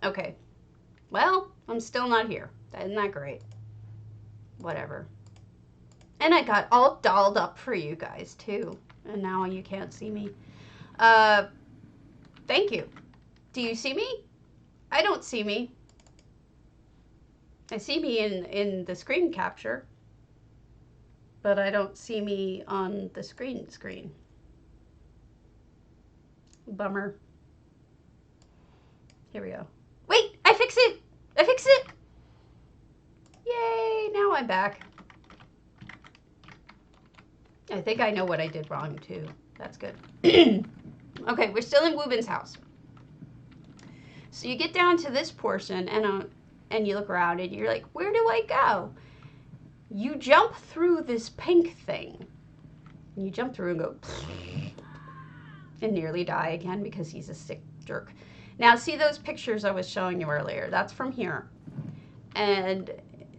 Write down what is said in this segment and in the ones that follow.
Okay. Well, I'm still not here. Isn't that great? Whatever. And I got all dolled up for you guys, too. And now you can't see me. Thank you. Do you see me? I don't see me. I see me in the screen capture. But I don't see me on the screen. Bummer. Here we go. Wait, I fixed it. I fixed it. Yay, now I'm back. I think I know what I did wrong too. That's good. Okay, we're still in Wueben's house. So you get down to this portion and you look around and you're like, where do I go? You jump through this pink thing. And you jump through and go and nearly die again because he's a sick jerk. Now see those pictures I was showing you earlier? That's from here. And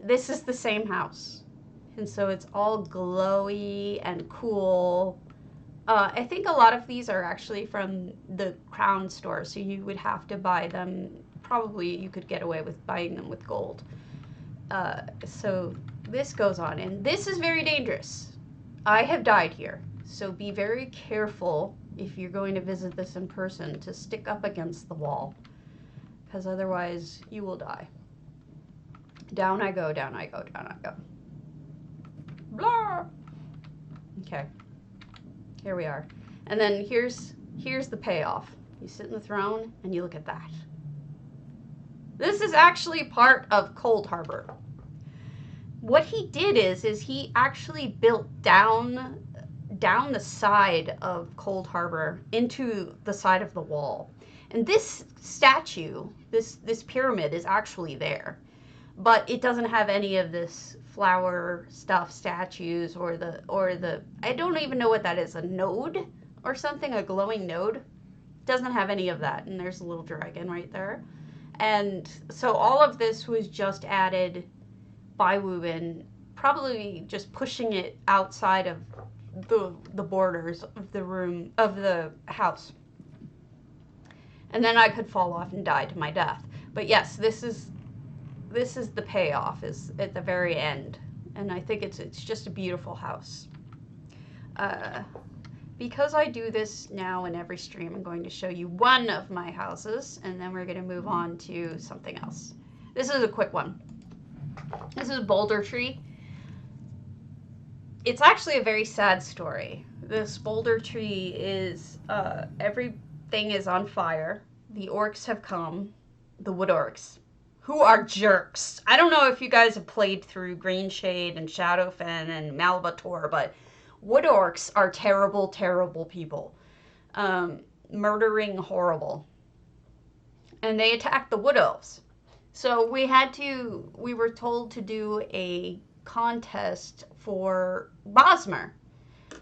this is the same house. And so it's all glowy and cool. I think a lot of these are actually from the Crown store, so you would have to buy them. Probably you could get away with buying them with gold. So this goes on, and this is very dangerous. I have died here, so be very careful if you're going to visit this in person to stick up against the wall, because otherwise you will die. Down I go, down I go, down I go. Blah! Okay. Here we are. And then here's the payoff. You sit in the throne and you look at that. This is actually part of Coldharbour. What he did is he actually built down the side of Coldharbour into the side of the wall. And this statue, this pyramid is actually there. But it doesn't have any of this flower stuff, statues, or the I don't even know what that is, a node or something, a glowing node. Doesn't have any of that, and there's a little dragon right there. And so all of this was just added by Wueben, probably just pushing it outside of the borders of the room, of the house. And then I could fall off and die to my death. But yes, this is the payoff, is at the very end. And I think it's just a beautiful house. Because I do this now in every stream, I'm going to show you one of my houses, and then we're going to move on to something else. This is a quick one. This is Boulder Tree. It's actually a very sad story. This Boulder Tree is, everything is on fire. The orcs have come, the wood orcs, who are jerks. I don't know if you guys have played through Greenshade and Shadowfen and Malvator, but wood orcs are terrible, terrible people. Murdering horrible. And they attacked the wood elves. So we were told to do a contest for Bosmer.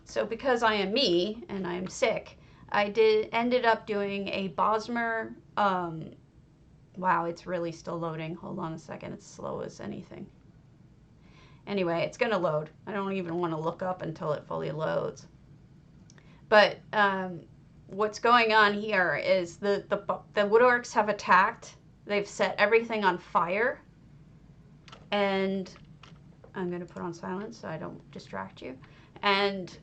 So because I am me and I'm sick, I ended up doing a Bosmer, wow, it's really still loading. Hold on a second, it's slow as anything. Anyway, it's gonna load. I don't even want to look up until it fully loads. But what's going on here is the wood orcs have attacked. They've set everything on fire. And I'm gonna put on silence so I don't distract you. And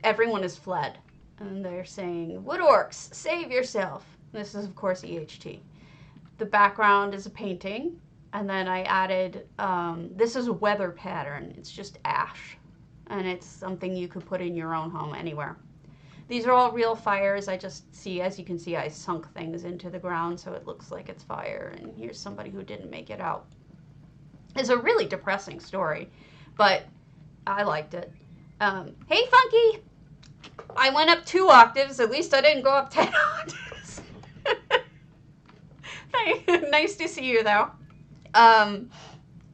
everyone has fled. And they're saying, wood orcs, save yourself. This is, of course, EHT. The background is a painting. And then I added, this is a weather pattern. It's just ash. And it's something you could put in your own home anywhere. These are all real fires. I just see, as you can see, I sunk things into the ground so it looks like it's fire. And here's somebody who didn't make it out. It's a really depressing story, but I liked it. Hey, Funky! I went up 2 octaves. At least I didn't go up 10 octaves. Nice to see you, though.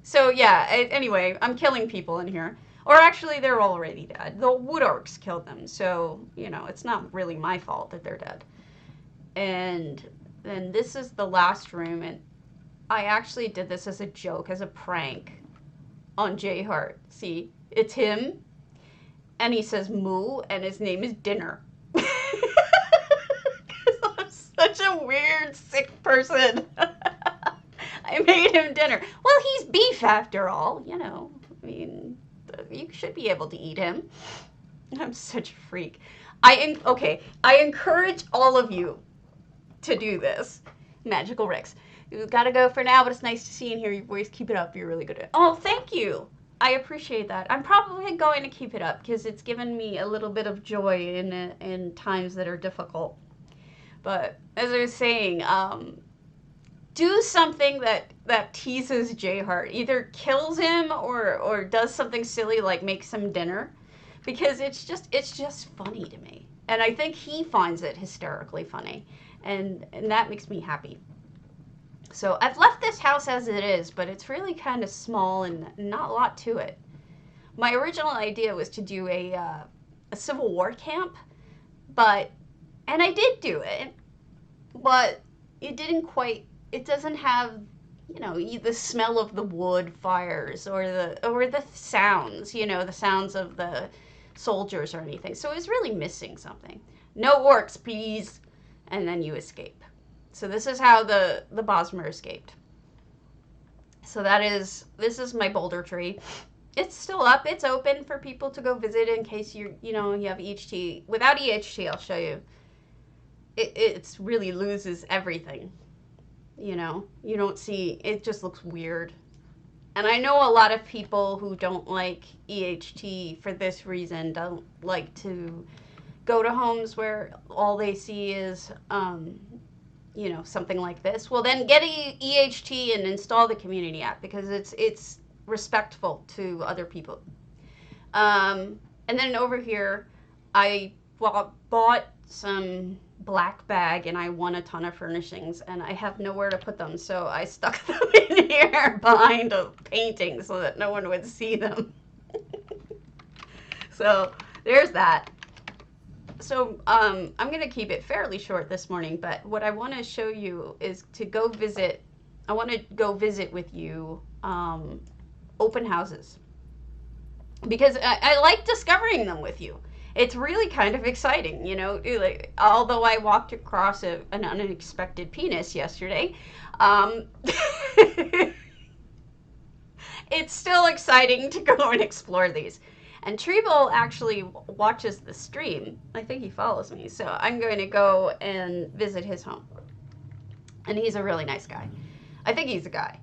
So yeah, anyway, I'm killing people in here. Or actually, they're already dead. The wood orcs killed them, so, you know, it's not really my fault that they're dead. And then this is the last room, and I actually did this as a joke, as a prank on J-Heart. See, it's him, and he says moo, and his name is Dinner. I'm such a weird, sick person. I made him dinner. Well, he's beef after all, you know. I mean, you should be able to eat him. I'm such a freak. Okay, I encourage all of you to do this. Magical Rex. You've got to go for now, but it's nice to see and hear your voice. Keep it up. You're really good at it. Oh, thank you. I appreciate that. I'm probably going to keep it up because it's given me a little bit of joy in times that are difficult. But as I was saying, do something that teases J-Heart. Either kills him or does something silly like makes him dinner, because it's just funny to me, and I think he finds it hysterically funny, and that makes me happy. So I've left this house as it is, but it's really kind of small and not a lot to it. My original idea was to do a Civil War camp, and I did do it, but it didn't quite. It doesn't have, you know, the smell of the wood fires or the sounds, you know, the sounds of the soldiers or anything. So it was really missing something. No orcs, please. And then you escape. So this is how the Bosmer escaped. So this is my boulder tree. It's still up. It's open for people to go visit in case you have EHT. Without EHT, I'll show you. It really loses everything. You know, you don't see, it just looks weird. And I know a lot of people who don't like EHT for this reason, don't like to go to homes where all they see is, you know, something like this. Well, then get a EHT and install the community app because it's respectful to other people. And then over here, I bought some black bag and I won a ton of furnishings and I have nowhere to put them, so I stuck them in here behind a painting so that no one would see them. So there's that. So I'm gonna keep it fairly short this morning, but what I want to show you is to go visit. I want to go visit with you open houses because I like discovering them with you. It's really kind of exciting, you know, like, although I walked across an unexpected penis yesterday, it's still exciting to go and explore these. And Treble actually watches the stream. I think he follows me, so I'm going to go and visit his home. And he's a really nice guy. I think he's a guy.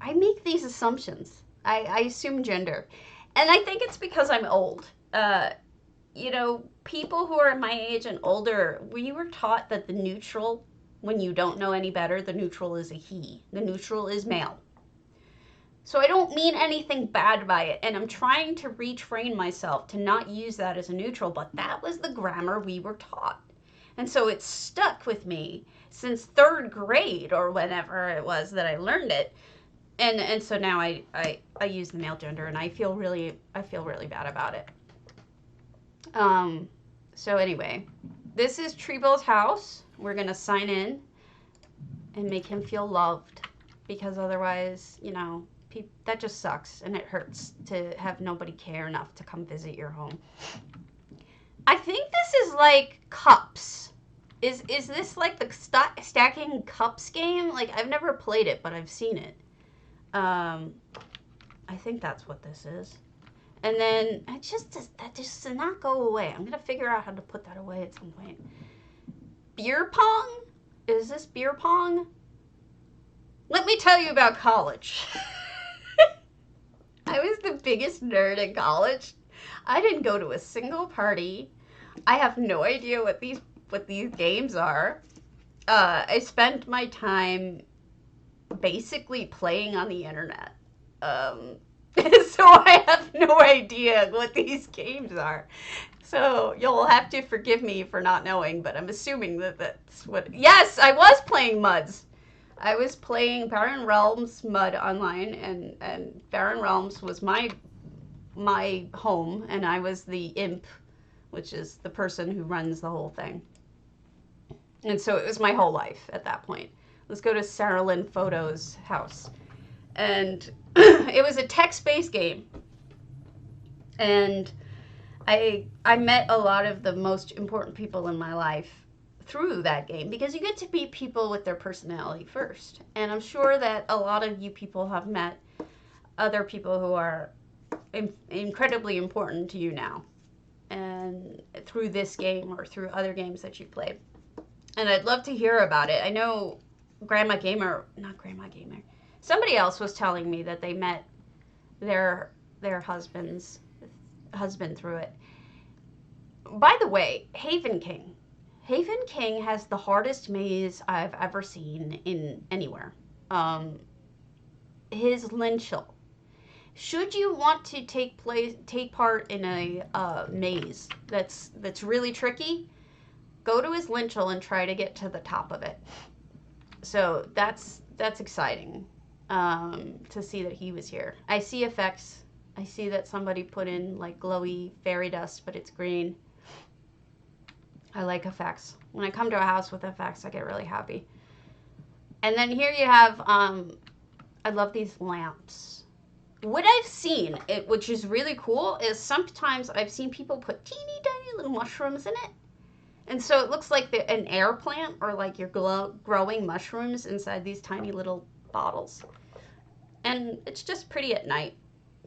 I make these assumptions. I assume gender. And I think it's because I'm old. You know, people who are my age and older, we were taught that the neutral, when you don't know any better, the neutral is a he. The neutral is male. So I don't mean anything bad by it, and I'm trying to retrain myself to not use that as a neutral, but that was the grammar we were taught. And so it's stuck with me since 3rd grade or whenever it was that I learned it. And so now I use the male gender, and I feel really bad about it. So anyway, this is Treble's house. We're gonna sign in and make him feel loved, because otherwise, you know, that just sucks and it hurts to have nobody care enough to come visit your home. I think this is like cups. Is this like the stacking cups game? Like, I've never played it, but I've seen it. I think that's what this is. And then that just does not go away. I'm gonna figure out how to put that away at some point. Beer pong? Is this beer pong? Let me tell you about college. I was the biggest nerd in college. I didn't go to a single party. I have no idea what these games are. I spent my time basically playing on the internet. So I have no idea what these games are. So you'll have to forgive me for not knowing, but I'm assuming that that's what... Yes, I was playing MUDs. I was playing Barren Realms MUD online, and Barren Realms was my home, and I was the imp, which is the person who runs the whole thing. And so it was my whole life at that point. Let's go to Sarah Lynn Photo's house. And it was a text-based game. And I met a lot of the most important people in my life through that game, because you get to meet people with their personality first. And I'm sure that a lot of you people have met other people who are incredibly important to you now, and through this game or through other games that you played. And I'd love to hear about it. I know Grandma Gamer, not Grandma Gamer, somebody else was telling me that they met their husband through it. By the way, Haven King has the hardest maze I've ever seen in anywhere. His Lynchel. Should you want to take part in a maze that's really tricky, go to his Lynchel and try to get to the top of it. So that's exciting to see that he was here. I see effects. I see that somebody put in like glowy fairy dust, but it's green. I like effects. When I come to a house with effects, I get really happy. And then here you have, I love these lamps. What I've seen, which is really cool, is sometimes I've seen people put teeny tiny little mushrooms in it. And so it looks like an air plant, or like you're growing mushrooms inside these tiny little bottles. And it's just pretty at night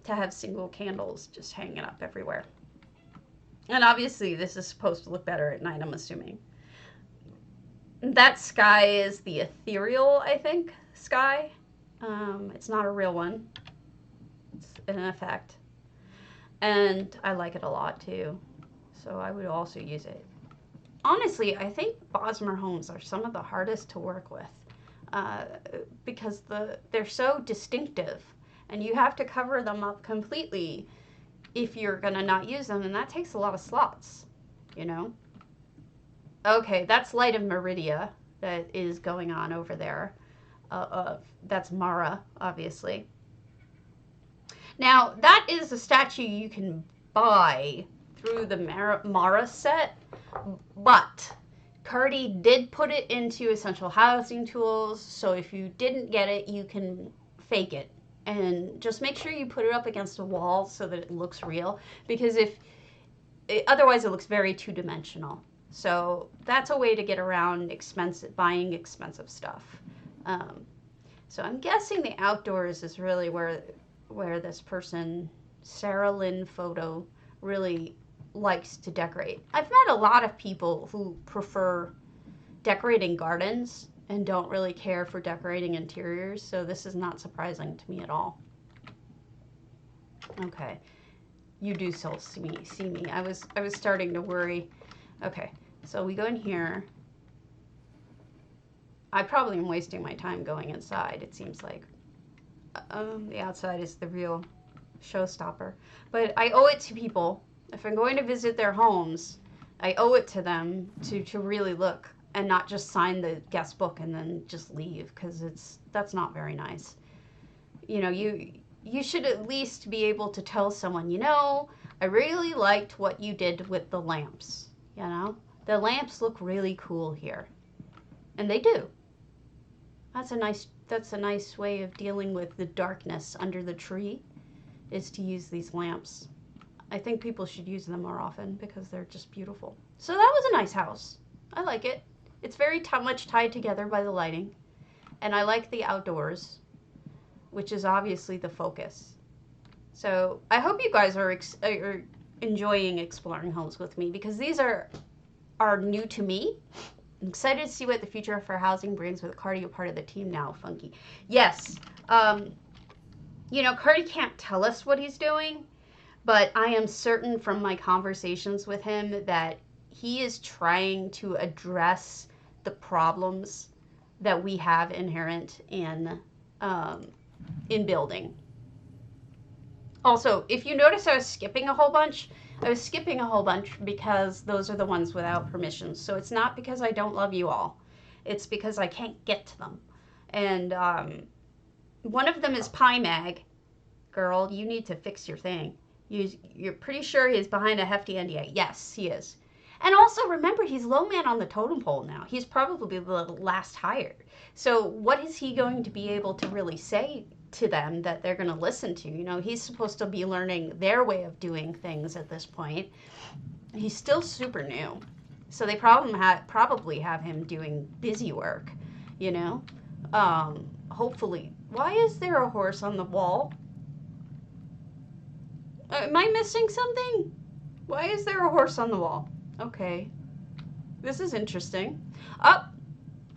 to have single candles just hanging up everywhere. And obviously this is supposed to look better at night, I'm assuming. That sky is the ethereal, I think, sky. It's not a real one. It's an effect. And I like it a lot too. So I would also use it. Honestly, I think Bosmer homes are some of the hardest to work with because they're so distinctive, and you have to cover them up completely if you're gonna not use them, and that takes a lot of slots, you know? Okay, that's Light of Meridia that is going on over there. That's Mara, obviously. Now, that is a statue you can buy through the Mara set, but Cardi did put it into Essential Housing Tools, so if you didn't get it, you can fake it. And just make sure you put it up against a wall so that it looks real, because otherwise it looks very two-dimensional. So that's a way to get around buying expensive stuff. So I'm guessing the outdoors is really where this person, Sarah Lynn Photo, really likes to decorate. I've met a lot of people who prefer decorating gardens and don't really care for decorating interiors, so this is not surprising to me at all. Okay, you do still see me. I was starting to worry. Okay, so we go in here. I probably am wasting my time going inside, it seems like. The outside is the real showstopper. But I owe it to people. If I'm going to visit their homes, I owe it to them to really look and not just sign the guest book and then just leave, because that's not very nice. You know, you should at least be able to tell someone, you know, I really liked what you did with the lamps. You know, the lamps look really cool here, and they do. That's a nice way of dealing with the darkness under the tree, is to use these lamps. I think people should use them more often because they're just beautiful. So that was a nice house. I like it. It's very much tied together by the lighting. And I like the outdoors, which is obviously the focus. So I hope you guys are enjoying exploring homes with me, because these are new to me. I'm excited to see what the future for housing brings with Cardi, a part of the team now, Funky. Yes, you know, Cardi can't tell us what he's doing, but I am certain from my conversations with him that he is trying to address the problems that we have inherent in building. Also, if you notice, I was skipping a whole bunch because those are the ones without permissions. So it's not because I don't love you all. It's because I can't get to them. And one of them is Piomag. Girl, you need to fix your thing. You're pretty sure he's behind a hefty NDA. Yes, he is. And also remember, he's low man on the totem pole now. He's probably the last hired. So what is he going to be able to really say to them that they're going to listen to? You know, he's supposed to be learning their way of doing things at this point. He's still super new. So they probably have him doing busy work, you know? Hopefully. Why is there a horse on the wall? Am I missing something? Why is there a horse on the wall? Okay. This is interesting. Oh!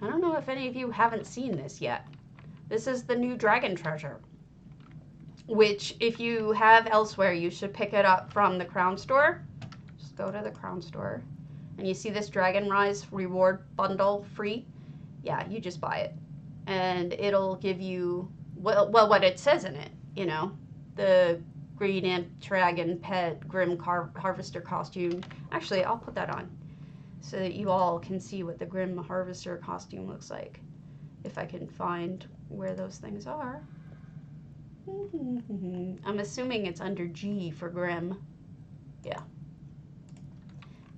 I don't know if any of you haven't seen this yet. This is the new dragon treasure, which if you have elsewhere, you should pick it up from the crown store. Just go to the crown store. And you see this Dragon Rise reward bundle free? Yeah, you just buy it. And it'll give you, well, what it says in it, you know. The Green Ant Dragon Pet Grim Harvester costume. Actually, I'll put that on so that you all can see what the Grim Harvester costume looks like. If I can find where those things are. I'm assuming it's under G for Grim. Yeah.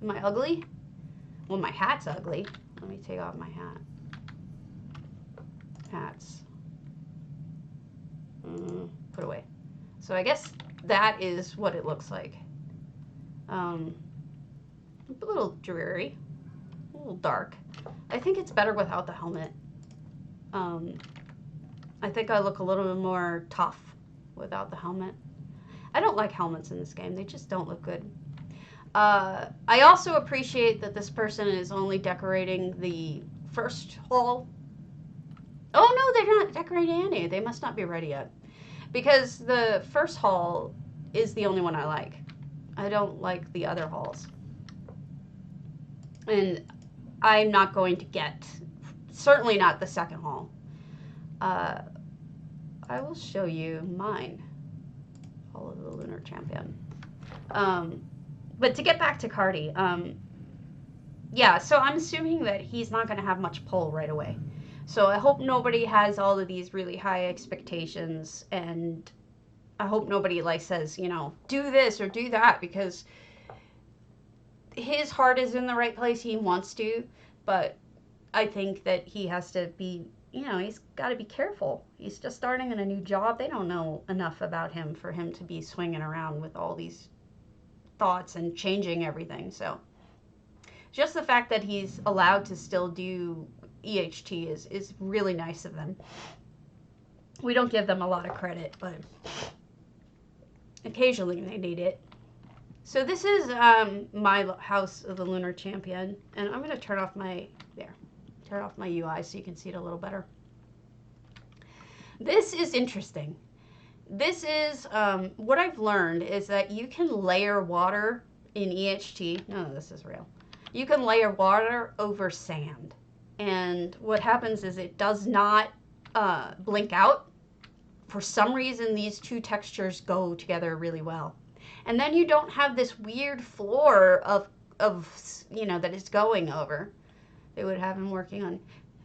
Am I ugly? Well, my hat's ugly. Let me take off my hat. Hats. Put away. So I guess that is what it looks like. A little dreary. A little dark. I think it's better without the helmet. I think I look a little bit more tough without the helmet. I don't like helmets in this game. They just don't look good. I also appreciate that this person is only decorating the first hall. Oh no, they're not decorating any. They must not be ready yet. Because the first hall is the only one I like. I don't like the other halls. And I'm not going to get, certainly not the second hall. I will show you mine. Hall of the Lunar Champion. But to get back to Cardi, yeah, so I'm assuming that he's not going to have much pull right away. So I hope nobody has all of these really high expectations, and I hope nobody like says, you know, do this or do that, because his heart is in the right place. He wants to, but I think that he has to be, you know, he's got to be careful. He's just starting in a new job. They don't know enough about him for him to be swinging around with all these thoughts and changing everything. So just the fact that he's allowed to still do EHT is really nice of them. We don't give them a lot of credit, but occasionally they need it. So this is my House of the Lunar Champion, and I'm going to turn off my UI so you can see it a little better. This is interesting. This is, what I've learned is that you can layer water in EHT. No, this is real. You can layer water over sand. And what happens is it does not blink out. For some reason, these two textures go together really well. And then you don't have this weird floor of you know, that it's going over. They would have him working on.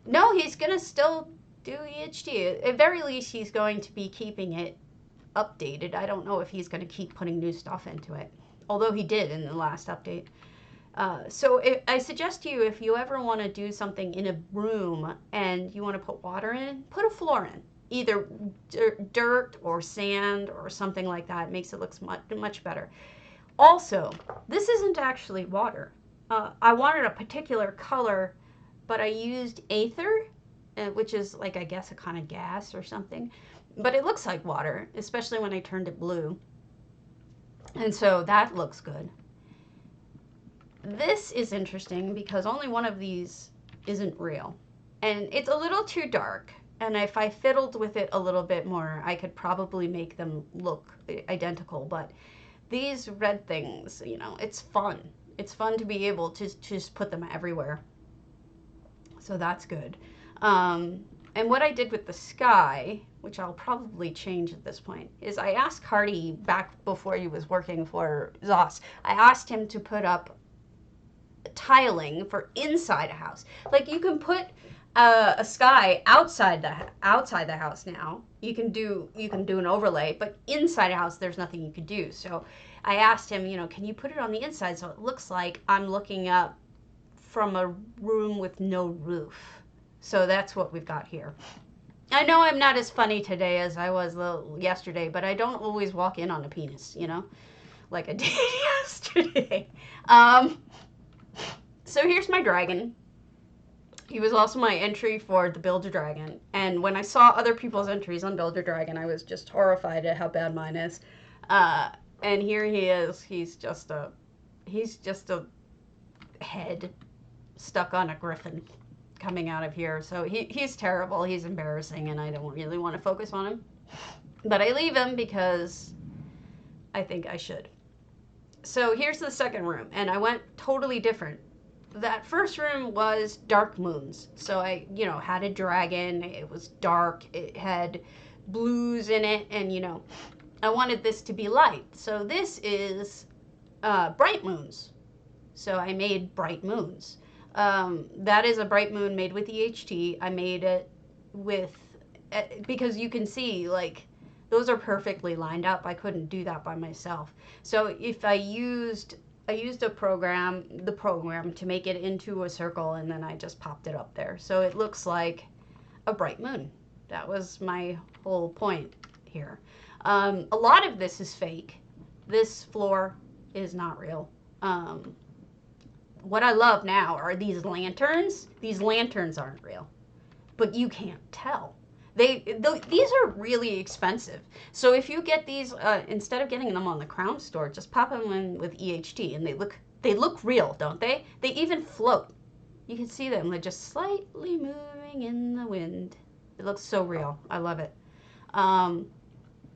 No, he's going to still do EHT. At very least, he's going to be keeping it updated. I don't know if he's going to keep putting new stuff into it, although he did in the last update. So I suggest to you, if you ever want to do something in a room and you want to put water in, put a floor in. Either dirt or sand or something like that. It makes it look much better. Also, this isn't actually water. I wanted a particular color, but I used aether, which is like, I guess, a kind of gas or something. But it looks like water, especially when I turned it blue. And so that looks good. This is interesting because only one of these isn't real. And it's a little too dark. And if I fiddled with it a little bit more, I could probably make them look identical. But these red things, you know, it's fun. It's fun to be able to just put them everywhere. So that's good. And what I did with the sky, which I'll probably change at this point, is I asked Cardi back before he was working for Zos, I asked him to put up tiling for inside a house. Like, you can put a sky outside the house now. You can do an overlay, but inside a house there's nothing you could do. So I asked him, you know, can you put it on the inside so it looks like I'm looking up from a room with no roof. So that's what we've got here. I know I'm not as funny today as I was yesterday, but I don't always walk in on a penis, you know, like I did yesterday. So here's my dragon. He was also my entry for the Build-A-Dragon. And when I saw other people's entries on Build-A-Dragon, I was just horrified at how bad mine is. And here he is. He's just a head stuck on a griffin coming out of here. So he's terrible. He's embarrassing, and I don't really want to focus on him. But I leave him because I think I should. So here's the second room, and I went totally different. That first room was dark moons. So I, had a dragon. It was dark. It had blues in it, and, I wanted this to be light. So this is bright moons. So I made bright moons. That is a bright moon made with EHT. I made it with, because you can see, like, those are perfectly lined up. I couldn't do that by myself. So if I used the program to make it into a circle, and then I just popped it up there. So it looks like a bright moon. That was my whole point here. A lot of this is fake. This floor is not real. What I love now are these lanterns. These lanterns aren't real, but you can't tell. These are really expensive. So if you get these, instead of getting them on the Crown store, just pop them in with EHT, and they look real, don't they? They even float. You can see them. They're just slightly moving in the wind. It looks so real. I love it.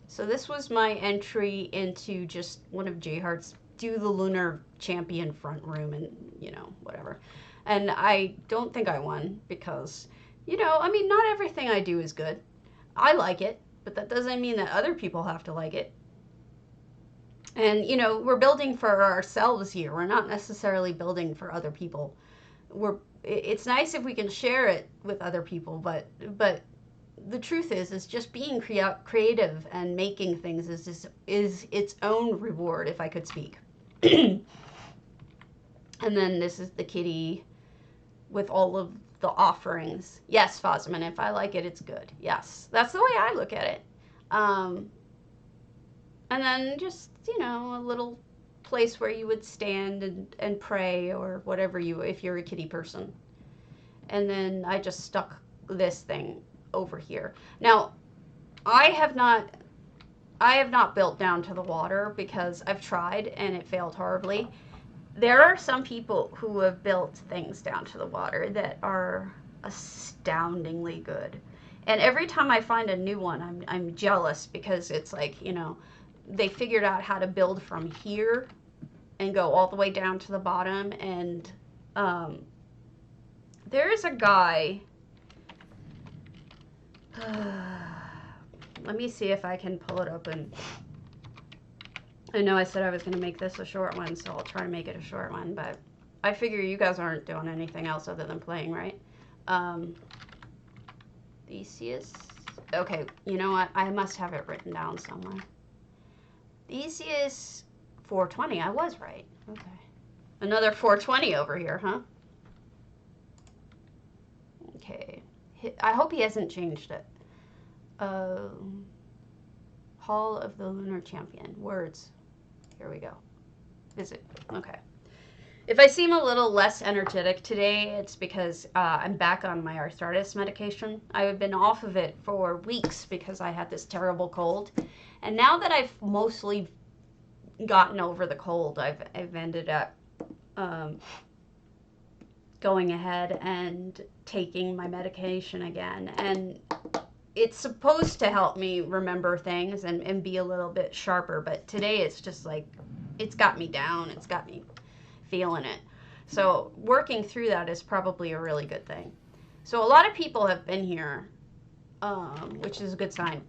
So this was my entry into just one of J Heart's Do the Lunar Champion front room, and whatever. And I don't think I won because, not everything I do is good. I like it, but that doesn't mean that other people have to like it. And, we're building for ourselves here. We're not necessarily building for other people. It's nice if we can share it with other people, but the truth is just being creative and making things is its own reward, if I could speak. And then this is the kitty with all of the offerings. Yes, Fosman, if I like it, it's good. Yes, that's the way I look at it. And then just, a little place where you would stand and pray or whatever if you're a kitty person. And then I just stuck this thing over here. Now, I have not built down to the water because I've tried and it failed horribly. There are some people who have built things down to the water that are astoundingly good. And every time I find a new one, I'm jealous because it's like, they figured out how to build from here and go all the way down to the bottom. And there's a guy, let me see if I can pull it up. And I know I said I was going to make this a short one, so I'll try to make it a short one, but I figure you guys aren't doing anything else other than playing, right? Theseus. Okay, you know what? I must have it written down somewhere. Theseus 420. I was right. Okay. Another 420 over here, huh? Okay. I hope he hasn't changed it. Hall of the Lunar Champion. Words. Here we go. Visit. Okay. If I seem a little less energetic today, it's because I'm back on my arthritis medication. I've been off of it for weeks because I had this terrible cold. And now that I've mostly gotten over the cold, I've ended up going ahead and taking my medication again. And it's supposed to help me remember things and be a little bit sharper. But today it's just like, it's got me down. It's got me feeling it. So working through that is probably a really good thing. So a lot of people have been here, which is a good sign.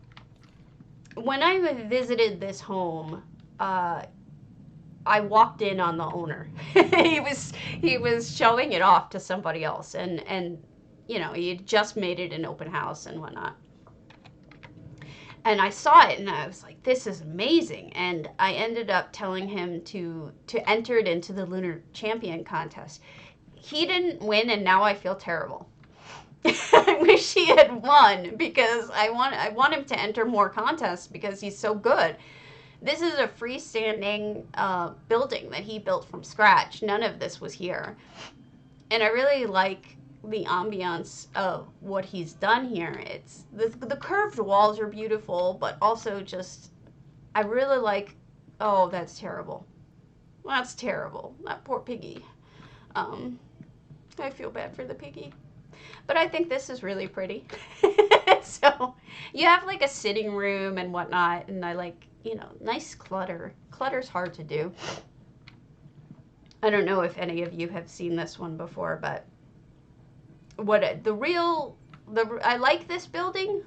When I visited this home, I walked in on the owner. he was showing it off to somebody else, and he had just made it an open house and whatnot. And I saw it and I was like, this is amazing. And I ended up telling him to enter it into the Lunar Champion contest. He didn't win, and now I feel terrible. I wish he had won because I want him to enter more contests because he's so good. This is a freestanding building that he built from scratch. None of this was here. And I really like the ambiance of what he's done here. It's the curved walls are beautiful, but also just, I really like, oh, that's terrible. That's terrible. That poor piggy. I feel bad for the piggy. But I think this is really pretty. So you have like a sitting room and whatnot, and I like, you know, nice clutter. Clutter's hard to do. I don't know if any of you have seen this one before, but I like this building,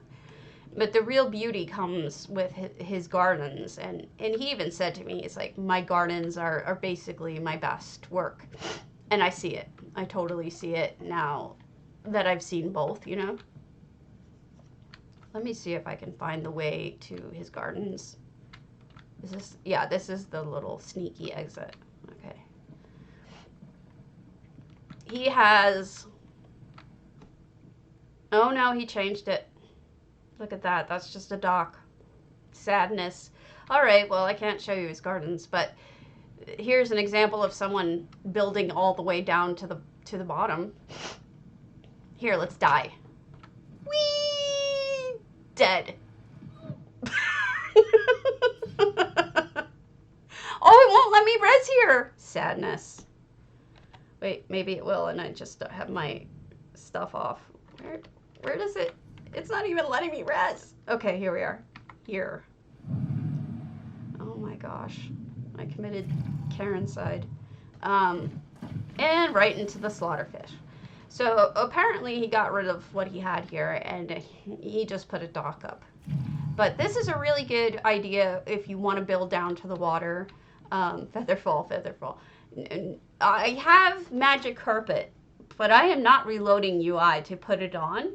but the real beauty comes with his gardens. And he even said to me, it's like, my gardens are basically my best work. And I see it. I totally see it now that I've seen both, you know. Let me see if I can find the way to his gardens. This is the little sneaky exit. Okay. He has, oh no, he changed it. Look at that. That's just a dock. Sadness. All right, well, I can't show you his gardens, but here's an example of someone building all the way down to the bottom. Here, let's die. Whee! Dead. Oh, it won't let me res here. Sadness. Wait, maybe it will, and I just have my stuff off. Where does it? It's not even letting me res. Okay, here we are. Here. Oh my gosh. I committed Karencide. And right into the slaughterfish. So apparently he got rid of what he had here, and he just put a dock up. But this is a really good idea if you want to build down to the water. Featherfall, Featherfall. I have magic carpet, but I am not reloading UI to put it on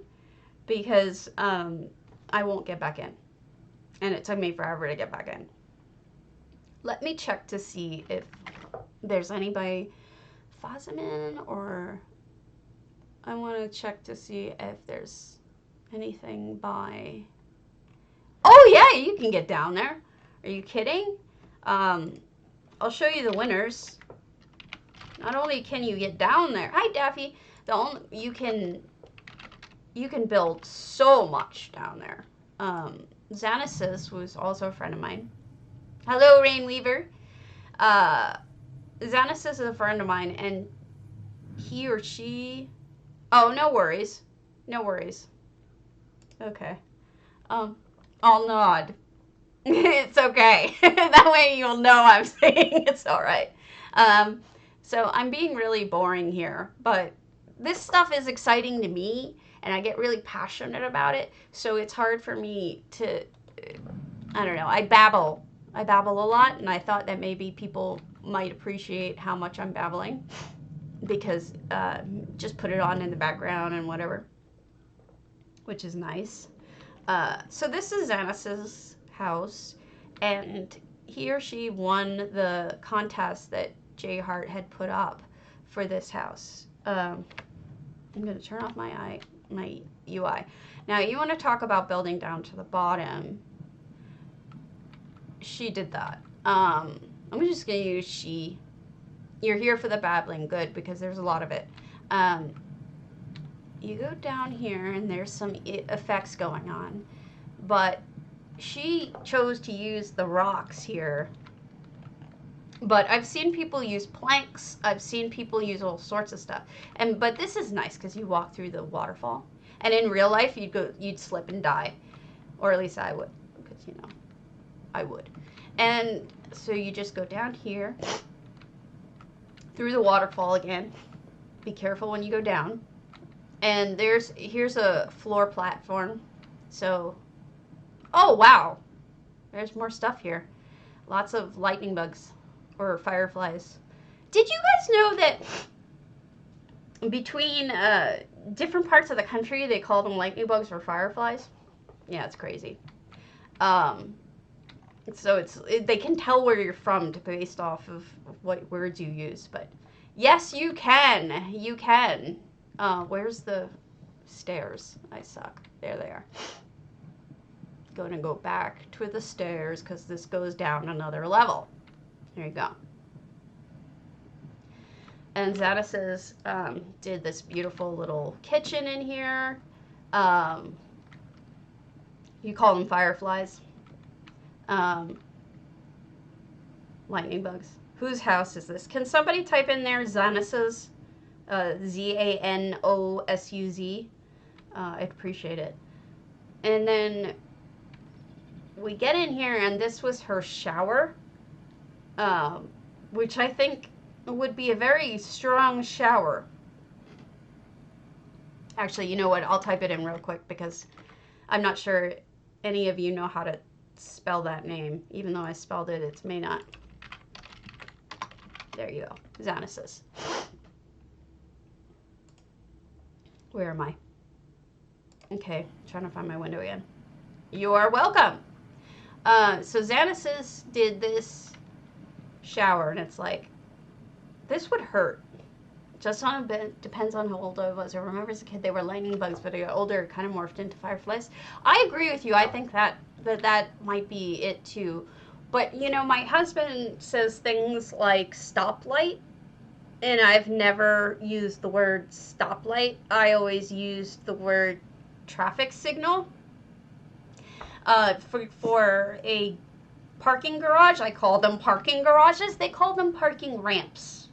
because I won't get back in. And it took me forever to get back in. Let me check to see if there's any by Fazamin, or I want to check to see if there's anything by... Oh yeah, you can get down there. Are you kidding? I'll show you the winners. Not only can you get down there. Hi, Daffy. You can build so much down there. Xanasis was also a friend of mine. Hello, Rainweaver. Xanasis is a friend of mine, and he or she... Oh, no worries. No worries. Okay. I'll nod. It's okay. That way you'll know I'm saying it's all right. So I'm being really boring here, but this stuff is exciting to me, and I get really passionate about it, so it's hard for me to, I don't know, I babble a lot, and I thought that maybe people might appreciate how much I'm babbling, because just put it on in the background and whatever, which is nice. So this is Xanas's house, and he or she won the contest that J Hart had put up for this house. I'm going to turn off my UI. Now, you want to talk about building down to the bottom. She did that. I'm just going to use she. You're here for the babbling. Good, because there's a lot of it. You go down here, and there's some effects going on. But she chose to use the rocks here. But I've seen people use planks. I've seen people use all sorts of stuff. But this is nice because you walk through the waterfall. And in real life, you'd slip and die. Or at least I would. Because, you know, I would. And so you just go down here. Through the waterfall again. Be careful when you go down. And here's a floor platform. So, oh wow. There's more stuff here. Lots of lightning bugs. Or fireflies. Did you guys know that between different parts of the country they call them lightning bugs or fireflies? Yeah, it's crazy. So they can tell where you're from based off of what words you use. But yes, you can. You can. Where's the stairs? I suck. There they are. Going to go back to the stairs because this goes down another level. There you go. And Xanas's did this beautiful little kitchen in here. You call them fireflies. Lightning bugs. Whose house is this? Can somebody type in there Xanas's? Z-A-N-O-S-U-Z. I'd appreciate it. And then we get in here, and this was her shower, which I think would be a very strong shower. Actually, you know what? I'll type it in real quick because I'm not sure any of you know how to spell that name. Even though I spelled it, it may not. There you go. Xanas's. Where am I? Okay, trying to find my window again. You are welcome. So Xanas's did this shower, and it's like, this would hurt. Just on a bit, depends on how old I was. I remember as a kid they were lightning bugs, but I got older, it kind of morphed into fireflies. I agree with you. I think that might be it too. But, you know, my husband says things like stoplight, and I've never used the word stoplight. I always used the word traffic signal. For a parking garage, I call them parking garages. They call them parking ramps.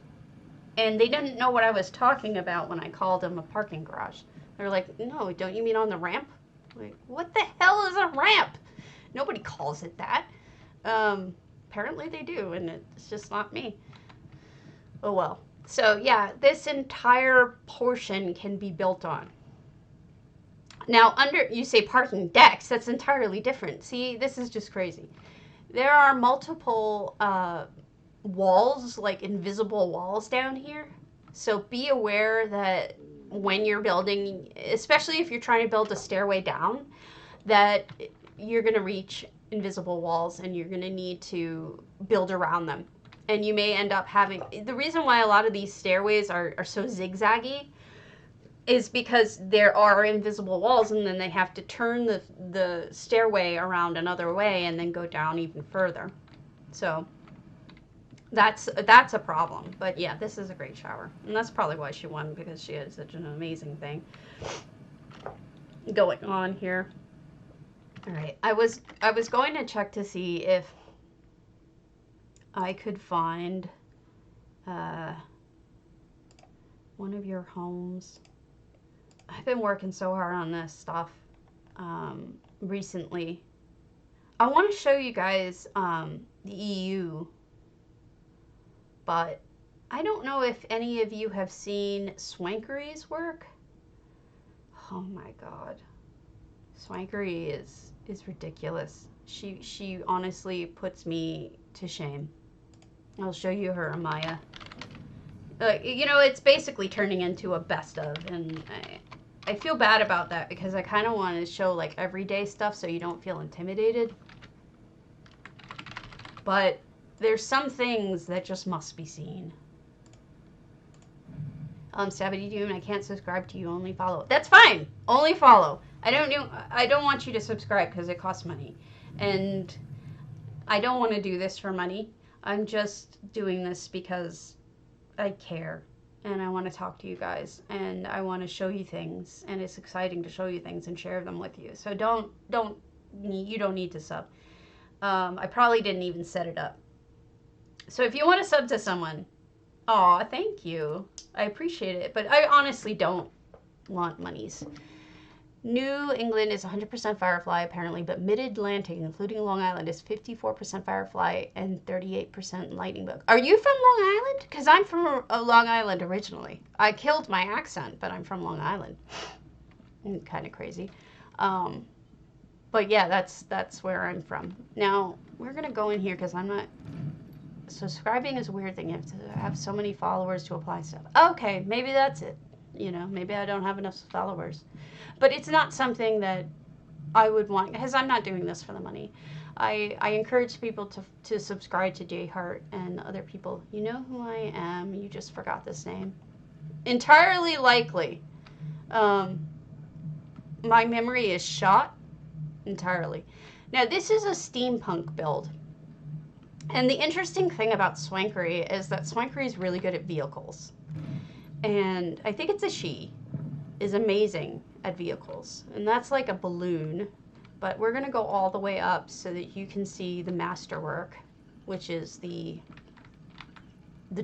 And they didn't know what I was talking about when I called them a parking garage. They're like, no, don't you mean on the ramp? Like, what the hell is a ramp? Nobody calls it that. Apparently they do, and it's just not me. Oh well. So yeah, this entire portion can be built on. Now, you say parking decks, that's entirely different. See, this is just crazy. There are multiple walls, like invisible walls down here. So be aware that when you're building, especially if you're trying to build a stairway down, that you're going to reach invisible walls and you're going to need to build around them. And you may end up having, the reason why a lot of these stairways are so zigzaggy is because there are invisible walls, and then they have to turn the stairway around another way and then go down even further. So that's a problem. But yeah, this is a great shower. And that's probably why she won, because she had such an amazing thing going on here. All right, I was going to check to see if I could find one of your homes. I've been working so hard on this stuff recently. I want to show you guys the EU, but I don't know if any of you have seen Swankery's work. Oh my god. Swankery is ridiculous. She honestly puts me to shame. I'll show you her Amaya. You know, it's basically turning into a best of, and I feel bad about that because I kind of want to show like everyday stuff so you don't feel intimidated. But there's some things that just must be seen. Stabby Doom, I can't subscribe to you, only follow. That's fine. Only follow. I don't want you to subscribe because it costs money. And I don't want to do this for money. I'm just doing this because I care. And I want to talk to you guys. And I want to show you things. And it's exciting to show you things and share them with you. So you don't need to sub. I probably didn't even set it up. So if you want to sub to someone, aw, thank you. I appreciate it. But I honestly don't want monies. New England is 100% Firefly, apparently, but Mid-Atlantic, including Long Island, is 54% Firefly and 38% Lightning Bug. Are you from Long Island? Because I'm from Long Island originally. I killed my accent, but I'm from Long Island. Kind of crazy. But yeah, that's where I'm from. Now, we're going to go in here because I'm not... Subscribing is a weird thing. You have to have so many followers to apply stuff. Okay, maybe that's it. You know, maybe I don't have enough followers. But it's not something that I would want, because I'm not doing this for the money. I encourage people to subscribe to Jayheart and other people. You know who I am. You just forgot this name. Entirely likely. My memory is shot entirely. Now, this is a steampunk build. And the interesting thing about Swankery is that Swankery is really good at vehicles. And I think it's a she, is amazing at vehicles. And that's like a balloon. But we're going to go all the way up so that you can see the masterwork, which is the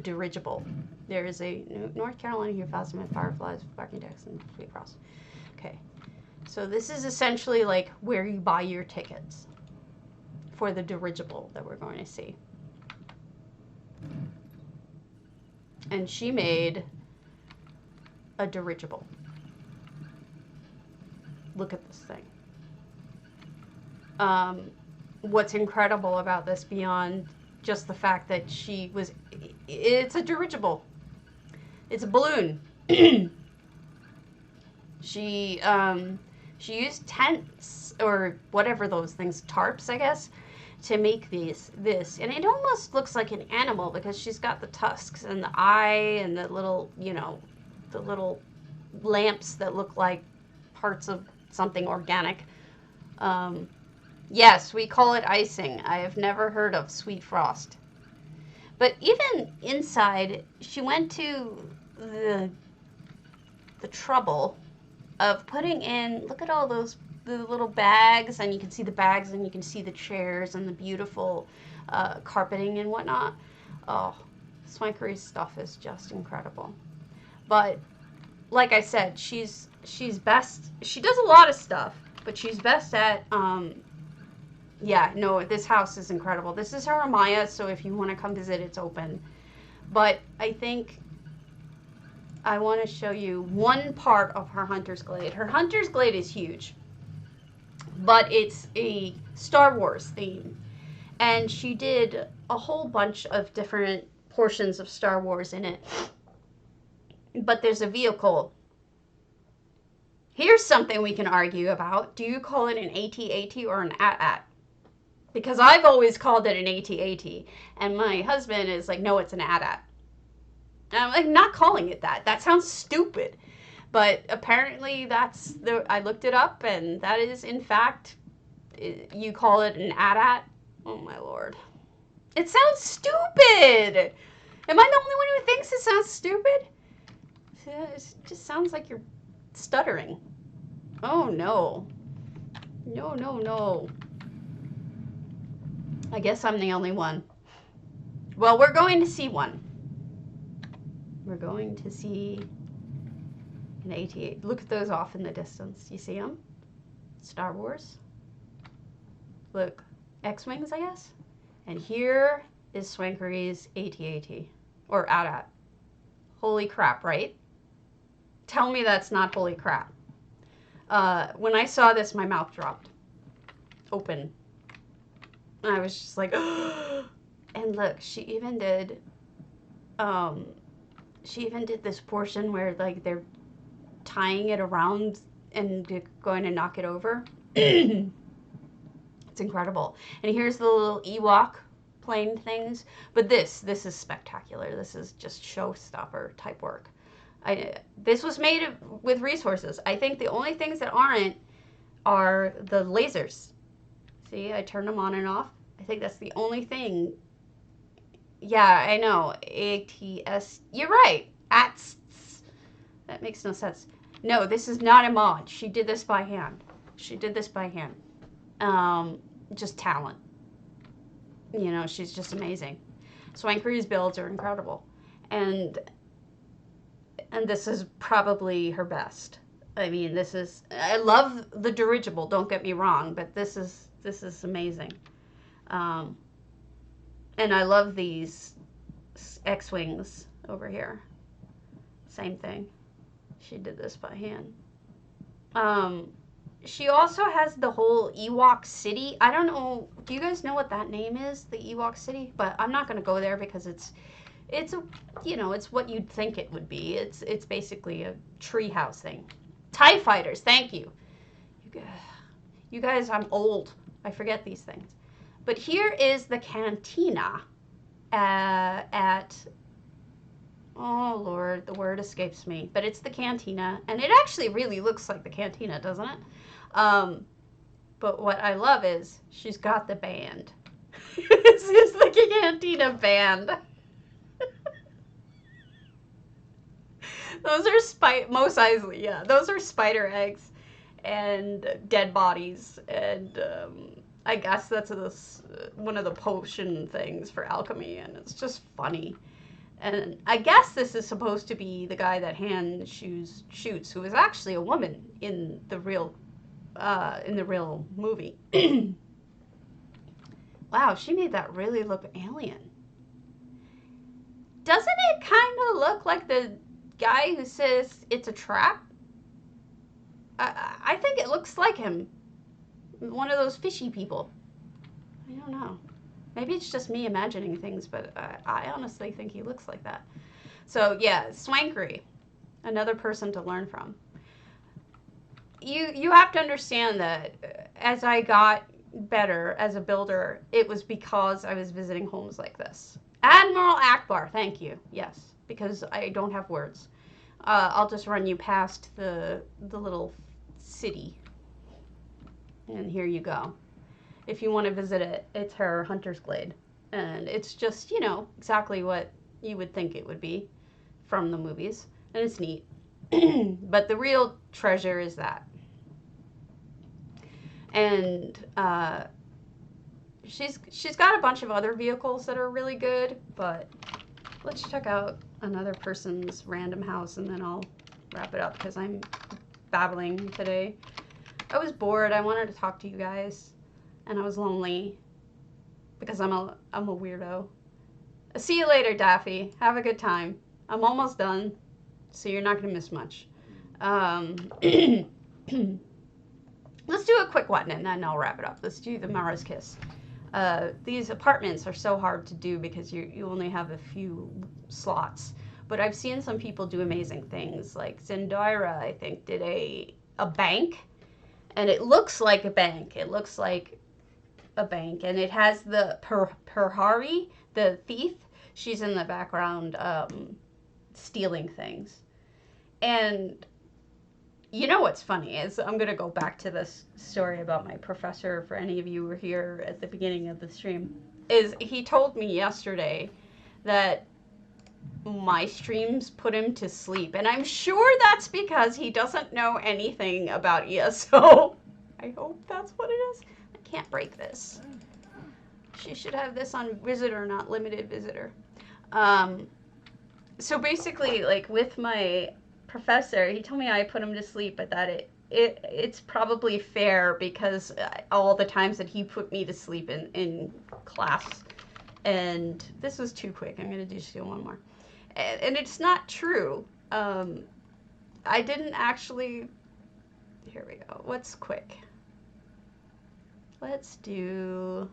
dirigible. There is a North Carolina here, Phasma, Fireflies, Barking Decks, and Sweet Frost. Okay. So this is essentially like where you buy your tickets for the dirigible that we're going to see. And she made a dirigible. Look at this thing. What's incredible about this, beyond just the fact that it's a dirigible. It's a balloon. She used tents, or whatever those things, tarps, I guess, to make this. And it almost looks like an animal because she's got the tusks and the eye and the little, the little lamps that look like parts of something organic. Yes, we call it icing. I have never heard of Sweet Frost. But even inside, she went to the trouble of putting in, look at all the little bags, and you can see the bags, and you can see the chairs and the beautiful carpeting and whatnot. Oh, Swankery's stuff is just incredible. But like I said, she's best. She does a lot of stuff, but she's best at yeah, no, this house is incredible. This is her Amaya, so if you want to come visit, it's open. But I think I want to show you one part of her Hunter's Glade. Her Hunter's Glade is huge, but it's a Star Wars theme. And she did a whole bunch of different portions of Star Wars in it. But there's a vehicle. Here's something we can argue about. Do you call it an AT-AT or an AT-AT? Because I've always called it an AT-AT. And my husband is like, no, it's an AT-AT. And I'm like, not calling it that. That sounds stupid. But apparently I looked it up, and that is, in fact, you call it an AT-AT. Oh, my Lord. It sounds stupid. Am I the only one who thinks it sounds stupid? It just sounds like you're stuttering. Oh, no. No, no, no. I guess I'm the only one. Well, we're going to see one. We're going to see an AT-AT. Look at those off in the distance. You see them? Star Wars. Look, X-Wings, I guess. And here is Swankery's AT-AT. Or AT-AT. Holy crap, right? Tell me that's not holy crap. When I saw this, my mouth dropped open. And I was just like, and look, she even did this portion where like they're tying it around and going to knock it over. It's incredible. And here's the little Ewok plane things. But this is spectacular. This is just showstopper type work. This was made with resources. I think the only things that aren't are the lasers. See, I turned them on and off. I think that's the only thing. Yeah, I know. ATS. You're right. ATS. That makes no sense. No, this is not a mod. She did this by hand. She did this by hand. Just talent. You know, she's just amazing. Swankery's builds are incredible. And this is probably her best. I mean, I love the dirigible, don't get me wrong, but this is amazing. And I love these X-Wings over here. Same thing. She did this by hand. She also has the whole Ewok City. I don't know, do you guys know what that name is, the Ewok City? But I'm not going to go there because it's what you'd think it would be. It's basically a treehouse thing. TIE fighters, thank you. You guys, I'm old. I forget these things. But here is the cantina at, oh Lord, the word escapes me. But it's the cantina, and it actually really looks like the cantina, doesn't it? But what I love is she's got the band. This is the Gigantina band. Those are Mos Eisley, yeah. Those are spider eggs and dead bodies, and I guess that's one of the potion things for alchemy, and it's just funny. And I guess this is supposed to be the guy that hand shoots, who is actually a woman in the real movie. Wow, she made that really look alien. Doesn't it kind of look like the guy who says it's a trap? I think it looks like him. One of those fishy people. I don't know. Maybe it's just me imagining things, but I honestly think he looks like that. So yeah, Swankery, another person to learn from. You have to understand that as I got better as a builder, it was because I was visiting homes like this. Admiral Akbar, thank you. Yes, because I don't have words. I'll just run you past the little city. And here you go. If you want to visit it, it's her Hunter's Glade. And it's just, you know, exactly what you would think it would be from the movies. And it's neat. But the real treasure is that. And she's got a bunch of other vehicles that are really good, but let's check out another person's random house and then I'll wrap it up because I'm babbling today. I was bored. I wanted to talk to you guys, and I was lonely because I'm a weirdo. See you later, Daffy. Have a good time. I'm almost done, so you're not gonna miss much. Let's do a quick one, and then I'll wrap it up. Let's do the Mara's Kiss. These apartments are so hard to do because you only have a few slots. But I've seen some people do amazing things. Like Zendyra, I think, did a bank. And it looks like a bank. It looks like a bank. And it has the pariah, the thief. She's in the background stealing things. And you know what's funny is, I'm going to go back to this story about my professor, for any of you who were here at the beginning of the stream, is he told me yesterday that my streams put him to sleep. And I'm sure that's because he doesn't know anything about ESO. I hope that's what it is. I can't break this. She should have this on visitor, not limited visitor. So basically, like with my professor, he told me I put him to sleep, but that it's probably fair because all the times that he put me to sleep in class. And this was too quick. I'm going to just do one more. And it's not true. I didn't actually... Here we go. What's quick? Let's do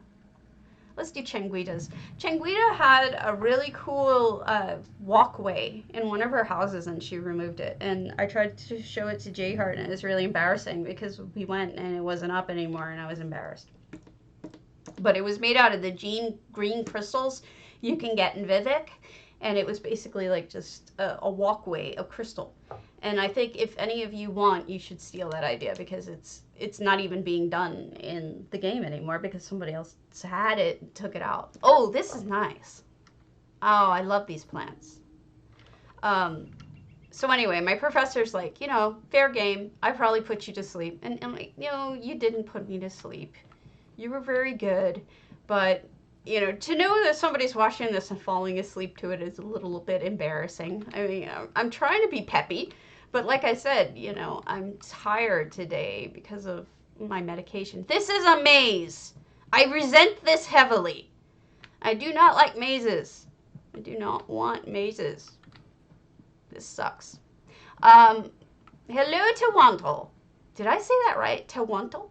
Changuita's. Changuita had a really cool walkway in one of her houses, and she removed it. And I tried to show it to J-Heart, and it was really embarrassing because we went and it wasn't up anymore, and I was embarrassed. But it was made out of the green crystals you can get in Vivek. And it was basically like just a walkway of crystal. And I think if any of you want, you should steal that idea because it's not even being done in the game anymore because somebody else had it and took it out. Oh, this is nice. Oh, I love these plants. So anyway, my professor's like, you know, fair game. I probably put you to sleep. And I'm like, no, you didn't put me to sleep. You were very good, but... You know, to know that somebody's watching this and falling asleep to it is a little bit embarrassing. I mean, I'm trying to be peppy, but like I said, you know, I'm tired today because of my medication. This is a maze. I resent this heavily. I do not like mazes. I do not want mazes. This sucks. Hello, Tawantl. Did I say that right? Tawantl?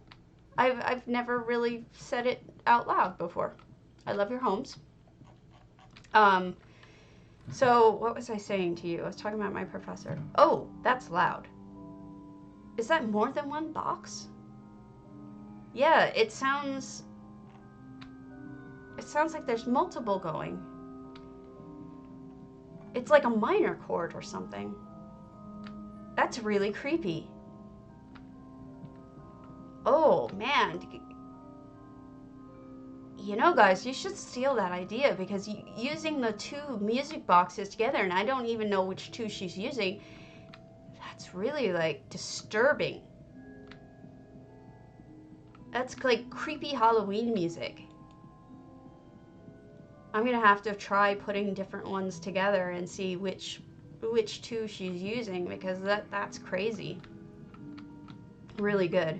I've never really said it out loud before. I love your homes. So what was I saying to you? I was talking about my professor. Oh, that's loud. Is that more than one box? Yeah, it sounds like there's multiple going. It's like a minor chord or something. That's really creepy. Oh, man. you know, guys, you should steal that idea, because using the two music boxes together, and I don't even know which two she's using, that's really, like, disturbing. That's like creepy Halloween music. I'm gonna have to try putting different ones together and see which two she's using, because that's crazy. Really good.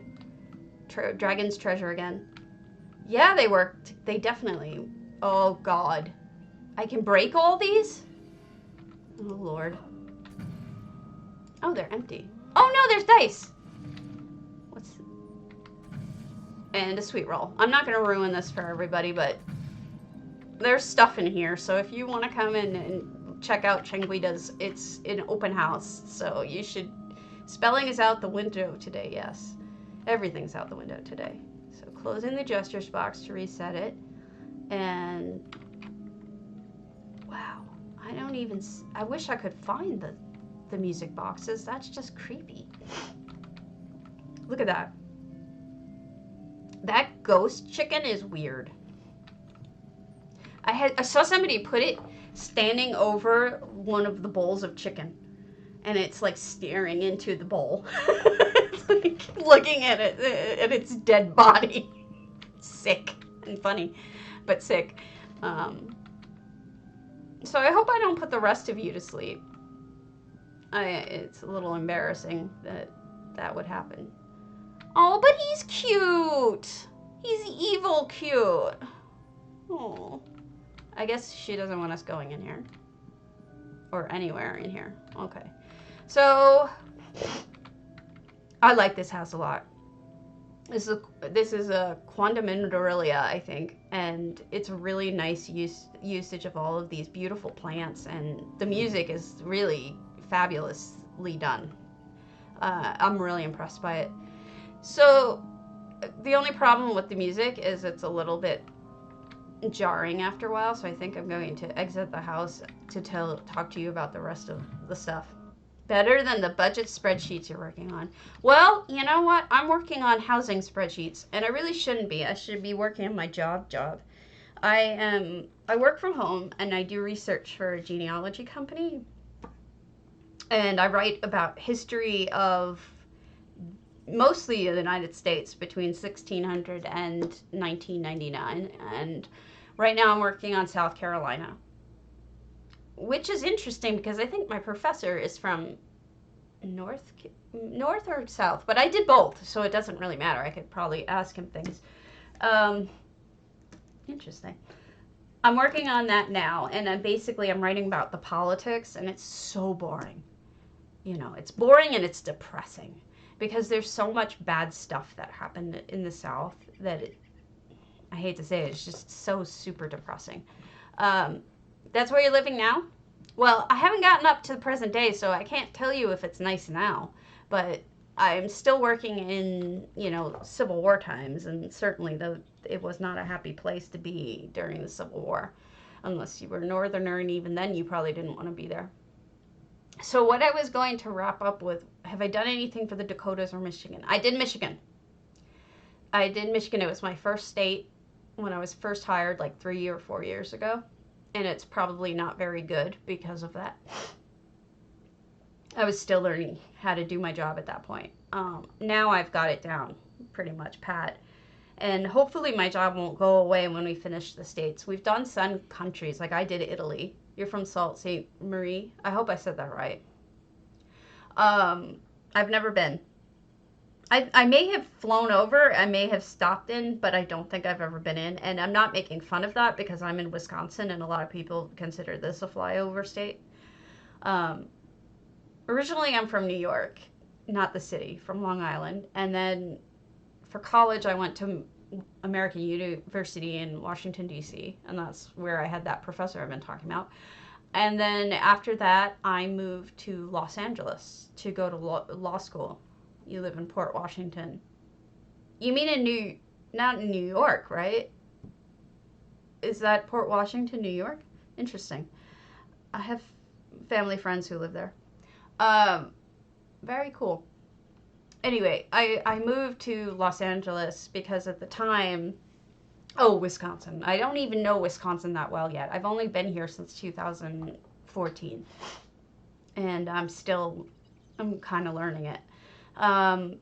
Dragon's Treasure again. Yeah, they worked. They definitely. Oh God, I can break all these? Oh Lord. Oh, they're empty. Oh no, there's dice. What's... And a sweet roll. I'm not gonna ruin this for everybody, but there's stuff in here, so if you want to come in and check out Chengguida's, it's an open house, so you should. Spelling is out the window today, yes. Everything's out the window today. So closing the gestures box to reset it, and wow, I wish I could find the music boxes. That's just creepy. Look at that. That ghost chicken is weird. I saw somebody put it standing over one of the bowls of chicken, and it's like staring into the bowl. It's like looking at it at its dead body. Sick and funny, but sick. So I hope I don't put the rest of you to sleep. It's a little embarrassing that would happen. Oh, but he's cute. He's evil cute. Oh. I guess she doesn't want us going in here. Or anywhere in here. Okay. So, I like this house a lot. This is a Quandam Dorelia, I think. And it's a really nice usage of all of these beautiful plants. And the music is really fabulously done. I'm really impressed by it. So, the only problem with the music is it's a little bit jarring after a while, so I think I'm going to exit the house to talk to you about the rest of the stuff. Better than the budget spreadsheets you're working on. Well, you know what? I'm working on housing spreadsheets, and I really shouldn't be. I should be working on my job. I work from home, and I do research for a genealogy company, and I write about history of mostly the United States between 1600 and 1999, and right now I'm working on South Carolina, which is interesting because I think my professor is from north or south, but I did both, so it doesn't really matter. I could probably ask him things. Interesting. I'm working on that now, and I'm writing about the politics, and it's so boring. You know, it's boring and it's depressing, because there's so much bad stuff that happened in the South that I hate to say it, it's just so super depressing. That's where you're living now? Well, I haven't gotten up to the present day, so I can't tell you if it's nice now, but I'm still working in, you know, Civil War times, and certainly it was not a happy place to be during the Civil War, unless you were a Northerner, and even then you probably didn't want to be there. So what I was going to wrap up with, have I done anything for the Dakotas or Michigan? I did Michigan. It was my first state when I was first hired like 3 or 4 years ago. And it's probably not very good because of that. I was still learning how to do my job at that point. Now I've got it down pretty much pat. And hopefully my job won't go away when we finish the states. We've done some countries, like I did Italy. You're from Sault Ste. Marie. I hope I said that right. I've never been. I may have flown over, I may have stopped in, but I don't think I've ever been in. And I'm not making fun of that because I'm in Wisconsin and a lot of people consider this a flyover state. Originally, I'm from New York, not the city, from Long Island. And then for college, I went to American University in Washington, D.C., and that's where I had that professor I've been talking about. And then after that, I moved to Los Angeles to go to law school. You live in Port Washington. You mean not in New York, right? Is that Port Washington, New York? Interesting. I have family friends who live there. Very cool. Anyway, I moved to Los Angeles because at the time Oh, Wisconsin. I don't even know Wisconsin that well yet. I've only been here since 2014. And I'm kind of learning it. Um,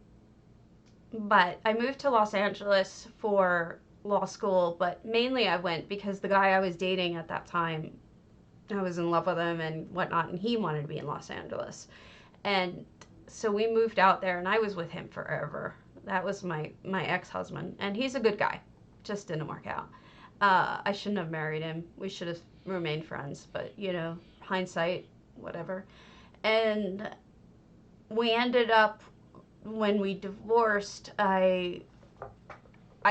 but I moved to Los Angeles for law school, but mainly I went because the guy I was dating at that time, I was in love with him and whatnot, and he wanted to be in Los Angeles. And so we moved out there, and I was with him forever. That was my ex-husband, and he's a good guy. Just didn't work out. I shouldn't have married him. We should have remained friends, but hindsight, whatever. And we ended up, when we divorced, I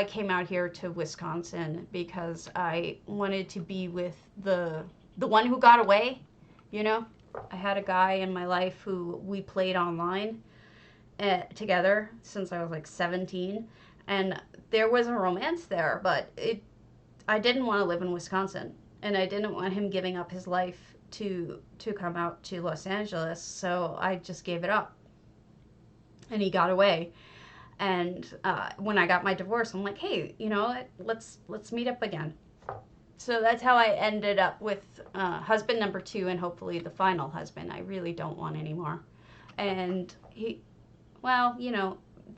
came out here to Wisconsin because I wanted to be with the one who got away, I had a guy in my life who we played online together since I was like 17, and there was a romance there, but I didn't want to live in Wisconsin, and I didn't want him giving up his life to come out to Los Angeles, so I just gave it up, and he got away. And when I got my divorce, I'm like, hey, let's meet up again. So that's how I ended up with husband number 2, and hopefully the final husband. I really don't want anymore. And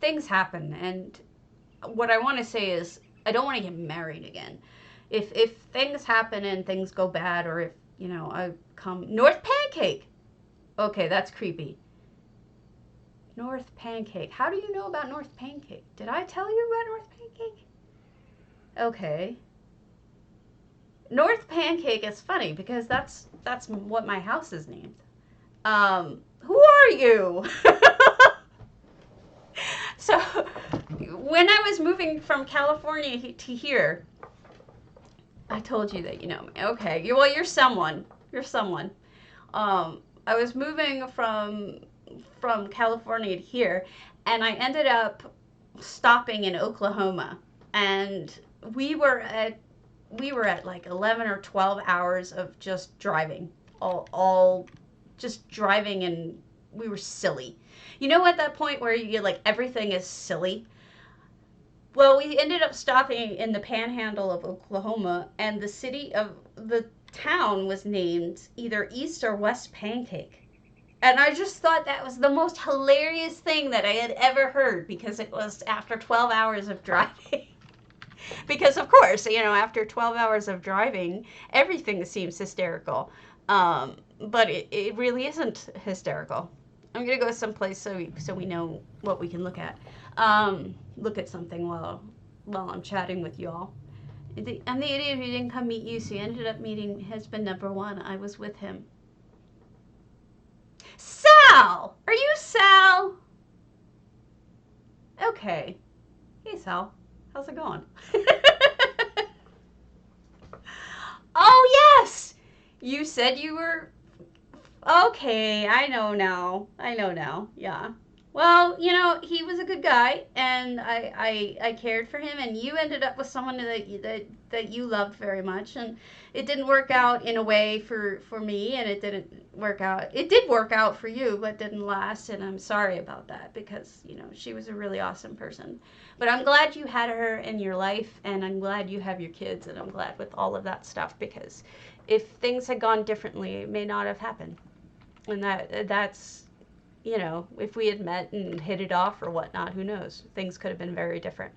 things happen. And what I want to say is I don't want to get married again. If things happen and things go bad, or if, I come... North Pancake! Okay, that's creepy. North Pancake. How do you know about North Pancake? Did I tell you about North Pancake? Okay. North Pancake is funny because that's what my house is named. Who are you? So, when I was moving from California to here, I told you that you know me. Okay, well, you're someone. You're someone. I was moving from California to here, and I ended up stopping in Oklahoma, and we were at like 11 or 12 hours of just driving, all just driving, and we were silly. At that point where you like everything is silly? Well, we ended up stopping in the panhandle of Oklahoma, and the town was named either East or West Pancake. And I just thought that was the most hilarious thing that I had ever heard, because it was after 12 hours of driving. Because, of course, after 12 hours of driving, everything seems hysterical. But it really isn't hysterical. I'm going to go someplace so we know what we can look at. Look at something while I'm chatting with y'all. I'm the idiot who didn't come meet you, so you ended up meeting husband number 1. I was with him. Sal! Are you Sal? Okay. Hey, Sal. How's it going? Oh, yes! You said you were... Okay, I know now. Yeah. Well, he was a good guy, and I cared for him, and you ended up with someone that you loved very much, and it didn't work out in a way for me, and it didn't work out. It did work out for you, but didn't last, and I'm sorry about that, because, she was a really awesome person. But I'm glad you had her in your life, and I'm glad you have your kids, and I'm glad with all of that stuff, because if things had gone differently, it may not have happened. And that's... if we had met and hit it off or whatnot, who knows? Things could have been very different.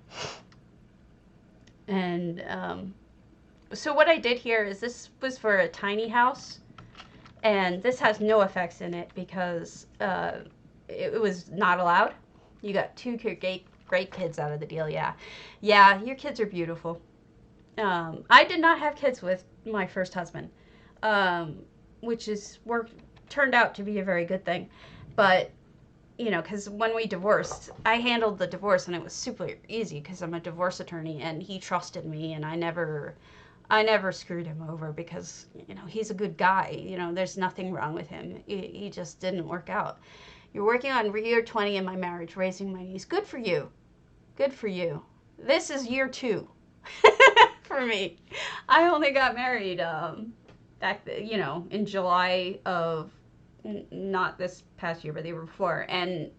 And so what I did here is, this was for a tiny house, and this has no effects in it because it was not allowed. You got 2 great kids out of the deal, yeah. Yeah, your kids are beautiful. I did not have kids with my first husband, which turned out to be a very good thing. But, because when we divorced, I handled the divorce, and it was super easy because I'm a divorce attorney, and he trusted me, and I never screwed him over because, he's a good guy. There's nothing wrong with him. He just didn't work out. You're working on year 20 in my marriage, raising my niece. Good for you. Good for you. This is year 2 for me. I only got married back, in July of... not this past year, but the year before, and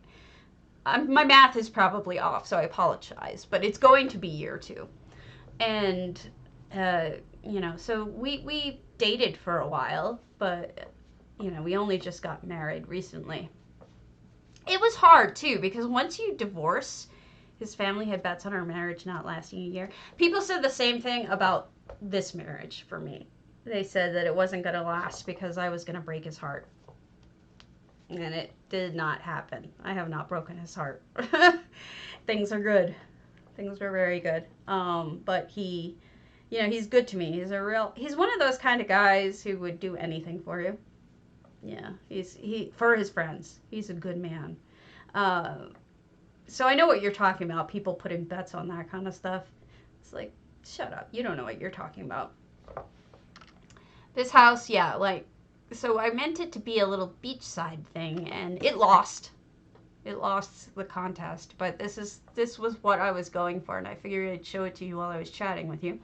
my math is probably off, so I apologize, but it's going to be year 2. And, you know, so we dated for a while, but, you know, we only just got married recently. It was hard too, because once you divorce, his family had bets on our marriage not lasting a year. People said the same thing about this marriage for me. They said that it wasn't going to last because I was going to break his heart. And it did not happen. I have not broken his heart. Things are good. Things are very good. But he, you know, he's good to me. He's one of those kind of guys who would do anything for you. Yeah, for his friends. He's a good man. So I know what you're talking about. People putting bets on that kind of stuff. It's like, shut up. You don't know what you're talking about. This house, yeah, like, so I meant it to be a little beachside thing, and it lost. It lost the contest, but this was what I was going for, and I figured I'd show it to you while I was chatting with you.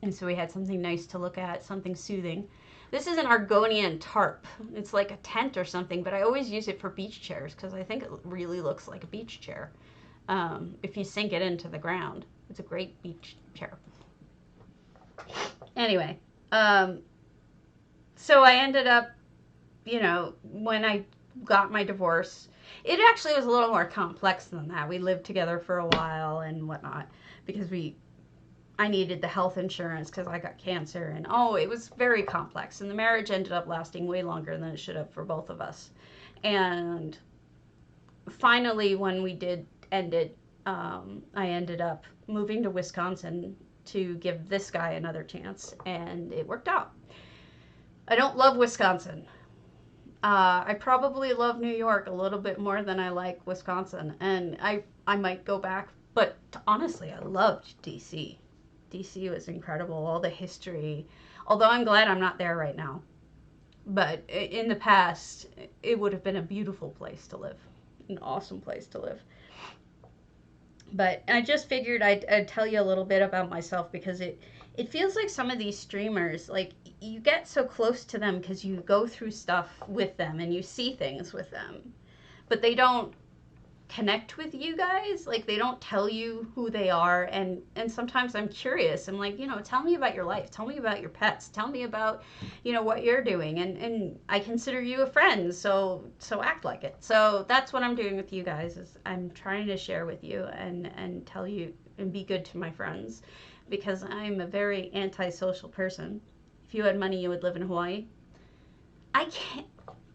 And so we had something nice to look at, something soothing. This is an Argonian tarp. It's like a tent or something, but I always use it for beach chairs because I think it really looks like a beach chair. If you sink it into the ground, it's a great beach chair. Anyway, so I ended up, you know, when I got my divorce, it actually was a little more complex than that. We lived together for a while and whatnot because I needed the health insurance because I got cancer, and it was very complex. And the marriage ended up lasting way longer than it should have for both of us. And finally, when we did end it, I ended up moving to Wisconsin to give this guy another chance, and it worked out. I don't love Wisconsin. I probably love New York a little bit more than I like Wisconsin, and I might go back, but honestly, I loved DC. DC was incredible, all the history, although I'm glad I'm not there right now. But in the past, it would have been a beautiful place to live, an awesome place to live. But I just figured I'd tell you a little bit about myself because it feels like some of these streamers, like, you get so close to them because you go through stuff with them and you see things with them, but they don't connect with you guys. Like, they don't tell you who they are, and sometimes I'm curious. I'm like, you know, tell me about your life, tell me about your pets, tell me about, you know, what you're doing, and I consider you a friend, so act like it. So that's what I'm doing with you guys, is I'm trying to share with you and tell you and be good to my friends, because I'm a very antisocial person. If you had money, you would live in Hawaii.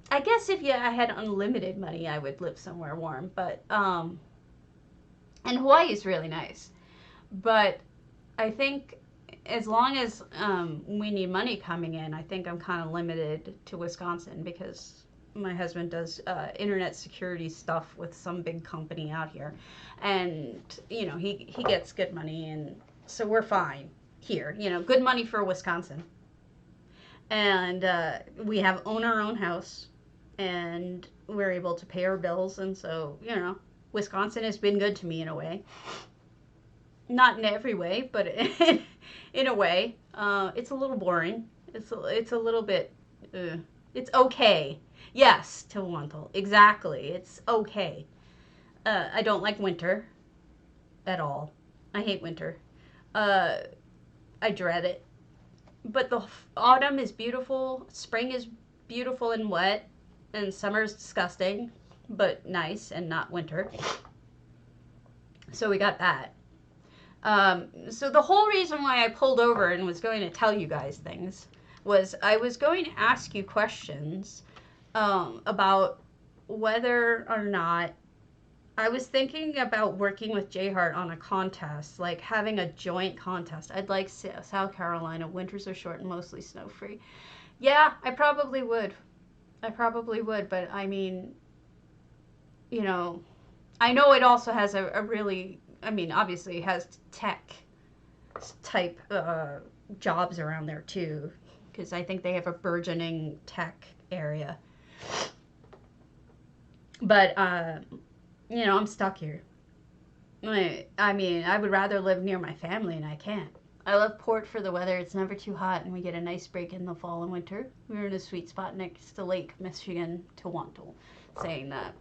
I guess if I had unlimited money, I would live somewhere warm. But and Hawaii is really nice. But I think as long as we need money coming in, I think I'm kind of limited to Wisconsin because my husband does internet security stuff with some big company out here, and you know he gets good money, and so we're fine here. You know, good money for Wisconsin, and we own our own house, and we're able to pay our bills, and so, you know, Wisconsin has been good to me in a way. Not in every way, but in a way. It's a little boring. It's a little bit. It's okay. Yes, Tilwantel. Exactly. It's okay. I don't like winter at all. I hate winter. I dread it. But the autumn is beautiful. Spring is beautiful and wet. And summer is disgusting, but nice and not winter. So we got that. So the whole reason why I pulled over and was going to tell you guys things was I was going to ask you questions about whether or not I was thinking about working with J-Heart on a contest, like having a joint contest. I'd like South Carolina. Winters are short and mostly snow-free. Yeah, I probably would. But I mean, you know, I know it also has a really, I mean, obviously it has tech type jobs around there too, because I think they have a burgeoning tech area. But, you know, I'm stuck here. I mean, I would rather live near my family, and I can't. I love Port for the weather. It's never too hot, and we get a nice break in the fall and winter. We're in a sweet spot next to Lake Michigan, Toronto, saying that.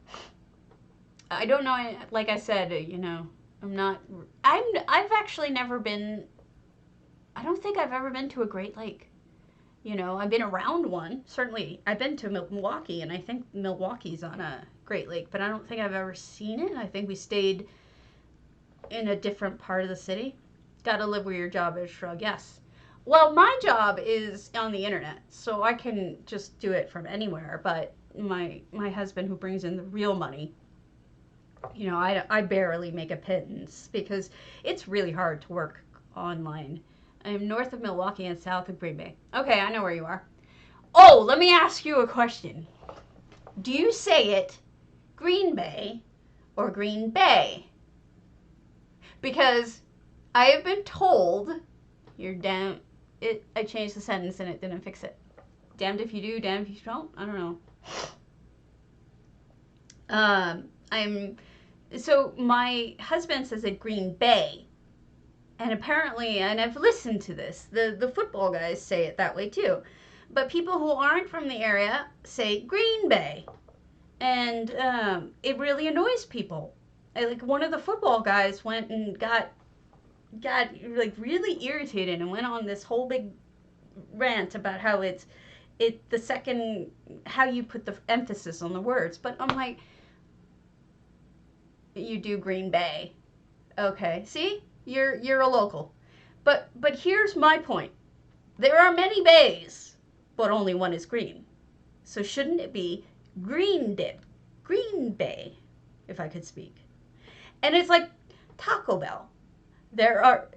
I don't know, like I said, you know, I've actually never been, I don't think I've ever been to a Great Lake. You know, I've been around one. Certainly, I've been to Milwaukee, and I think Milwaukee's on a Great Lake, but I don't think I've ever seen it. I think we stayed in a different part of the city. Gotta live where your job is, shrug. Yes. Well, my job is on the internet, so I can just do it from anywhere. But my husband, who brings in the real money, you know, I barely make a pittance because it's really hard to work online. I'm north of Milwaukee and south of Green Bay. Okay, I know where you are. Oh, let me ask you a question. Do you say it Green Bay or Green Bay? Because I have been told you're damn it. I changed the sentence and it didn't fix it. Damned if you do, damned if you don't. I don't know. So my husband says it Green Bay, and apparently, and I've listened to this. The football guys say it that way too, but people who aren't from the area say Green Bay, and it really annoys people. Like one of the football guys went and got like really irritated and went on this whole big rant about how the second how you put the emphasis on the words. But I'm like, you do Green Bay, okay? See, you're a local, but here's my point: there are many bays, but only one is green. So shouldn't it be Green Bay, if I could speak? And it's like Taco Bell. There are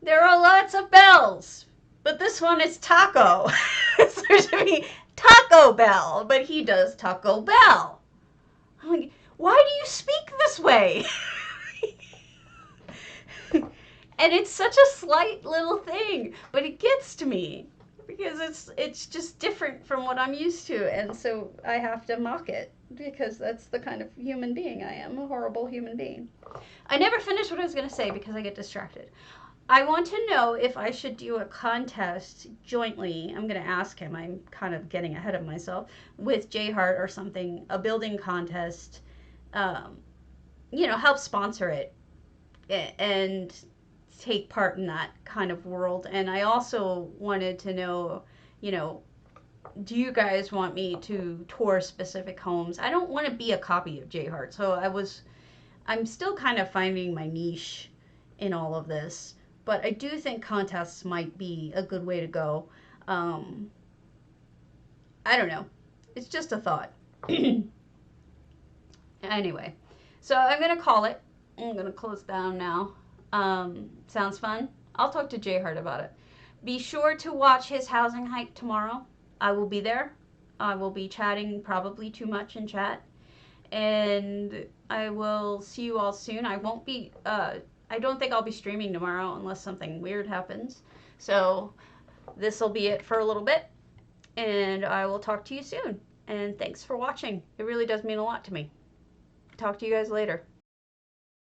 lots of bells, but this one is taco. So there should be Taco Bell, but he does Taco Bell. I'm like, why do you speak this way? And it's such a slight little thing, but it gets to me because it's just different from what I'm used to, and so I have to mock it because that's the kind of human being I am, a horrible human being. I never finished what I was going to say because I get distracted. I want to know if I should do a contest jointly. I'm going to ask him. I'm kind of getting ahead of myself with J Heart or something, a building contest. Help sponsor it and take part in that kind of world. And I also wanted to know, do you guys want me to tour specific homes? I don't want to be a copy of J Heart, so I'm still kind of finding my niche in all of this. But I do think contests might be a good way to go. I don't know. It's just a thought. Anyway, so I'm going to call it. I'm going to close down now. Sounds fun? I'll talk to J Heart about it. Be sure to watch his housing hike tomorrow. I will be there. I will be chatting probably too much in chat. And I will see you all soon. I won't be, I don't think I'll be streaming tomorrow unless something weird happens. So this will be it for a little bit. And I will talk to you soon. And thanks for watching. It really does mean a lot to me. Talk to you guys later.